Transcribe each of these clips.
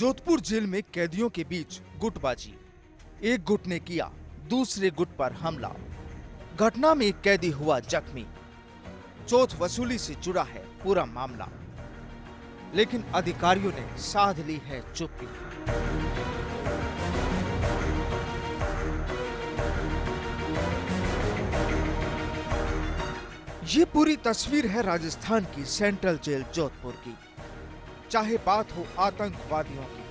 Jodhpur jail में कैदियों के बीच गुटबाजी। एक गुट ने किया दूसरे गुट पर हमला। घटना में एक कैदी हुआ जख्मी। चोट वसूली से जुड़ा है पूरा मामला, लेकिन अधिकारियों ने साध ली है चुप्पी। ये पूरी तस्वीर है राजस्थान की सेंट्रल जेल जोधपुर की। चाहे बात हो आतंकवादियों की,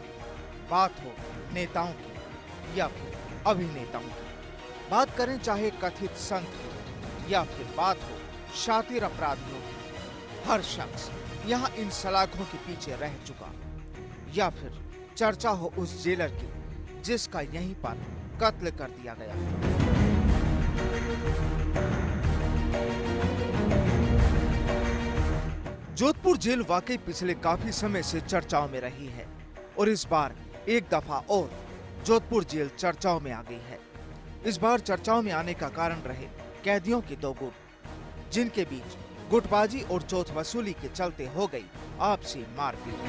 बात हो नेताओं की या फिर अभिनेताओं की, बात करें चाहे कथित संत की या फिर बात हो शातिर अपराधियों की, हर शख्स यहाँ इन सलाखों के पीछे रह चुका। या फिर चर्चा हो उस जेलर की जिसका यहीं पर कत्ल कर दिया गया। जोधपुर जेल वाकई पिछले काफी समय से चर्चाओं में रही है और इस बार एक दफा और जोधपुर जेल चर्चाओं में आ गई है। इस बार चर्चाओं में आने का कारण रहे कैदियों के दो गुट, जिनके बीच गुटबाजी और चोट वसूली के चलते हो गई आपसी मारपीट।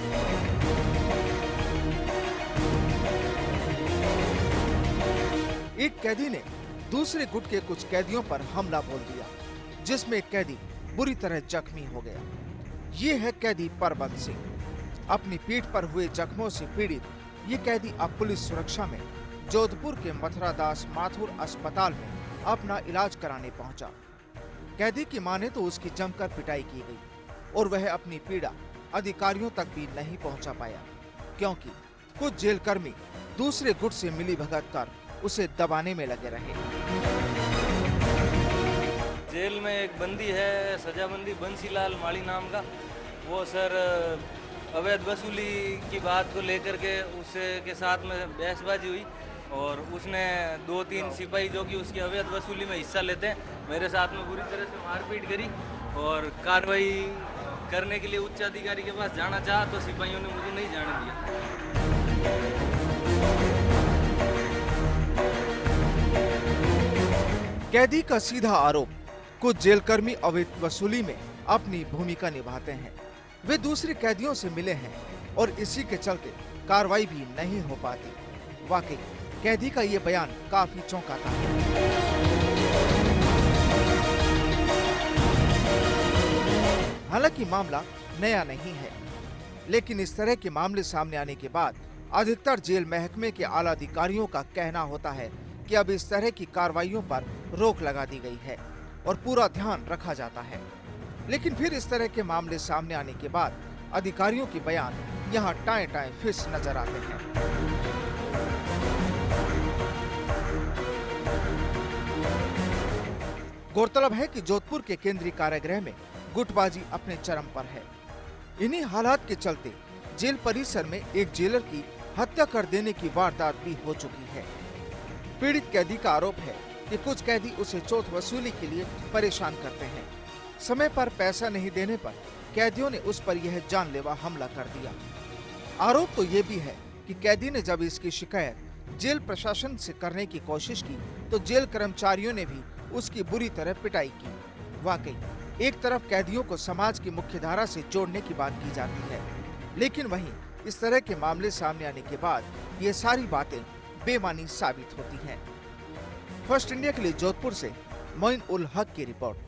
एक कैदी ने दूसरे गुट के कुछ कैदियों पर हमला बोल दिया, जिसमें एक कैदी बुरी तरह जख्मी हो गया। ये है कैदी परबत सिंह। अपनी पीठ पर हुए जख्मों से पीड़ित ये कैदी अब पुलिस सुरक्षा में जोधपुर के मथुरादास माथुर अस्पताल में अपना इलाज कराने पहुंचा। कैदी की माने तो उसकी जमकर पिटाई की गई और वह अपनी पीड़ा अधिकारियों तक भी नहीं पहुंचा पाया, क्योंकि कुछ जेलकर्मी दूसरे गुट से मिलीभगत कर उसे दबाने में लगे रहे। जेल में एक बंदी है, सजाबंदी बंसीलाल माली नाम का। वो सर अवैध वसूली की बात को लेकर के उससे के साथ में बहसबाजी हुई और उसने 2-3 सिपाही जो कि उसकी अवैध वसूली में हिस्सा लेते हैं, मेरे साथ में बुरी तरह से मारपीट करी और कार्रवाई करने के लिए उच्च अधिकारी के पास जाना चाहा तो सिपाहियों ने मुझे नहीं जाने दिया। कैदी का सीधा आरोप, कुछ जेलकर्मी अवैध वसूली में अपनी भूमिका निभाते हैं। वे दूसरे कैदियों से मिले हैं और इसी के चलते कार्रवाई भी नहीं हो पाती। वाकई कैदी का ये बयान काफी चौंकाता है। हालांकि मामला नया नहीं है, लेकिन इस तरह के मामले सामने आने के बाद अधिकतर जेल महकमे के आला अधिकारियों का कहना होता है कि अब इस तरह की कार्रवाइयों पर रोक लगा दी गई है और पूरा ध्यान रखा जाता है। लेकिन फिर इस तरह के मामले सामने आने के बाद अधिकारियों के बयान यहाँ टाएं फिस नजर आते हैं। गौरतलब है कि जोधपुर के केंद्रीय कारागृह में गुटबाजी अपने चरम पर है। इन्हीं हालात के चलते जेल परिसर में एक जेलर की हत्या कर देने की वारदात भी हो चुकी है। पीड़ित कैदी का आरोप है कि कुछ कैदी उसे चोट वसूली के लिए परेशान करते हैं। समय पर पैसा नहीं देने पर कैदियों ने उस पर यह जानलेवा हमला कर दिया। आरोप तो ये भी है कि कैदी ने जब इसकी शिकायत जेल प्रशासन से करने की कोशिश की तो जेल कर्मचारियों ने भी उसकी बुरी तरह पिटाई की। वाकई एक तरफ कैदियों को समाज की मुख्यधारा से जोड़ने की बात की जाती है, लेकिन वहीं इस तरह के मामले सामने आने के बाद ये सारी बातें बेमानी साबित होती हैं। फर्स्ट इंडिया के लिए जोधपुर से मोइन उल हक की रिपोर्ट।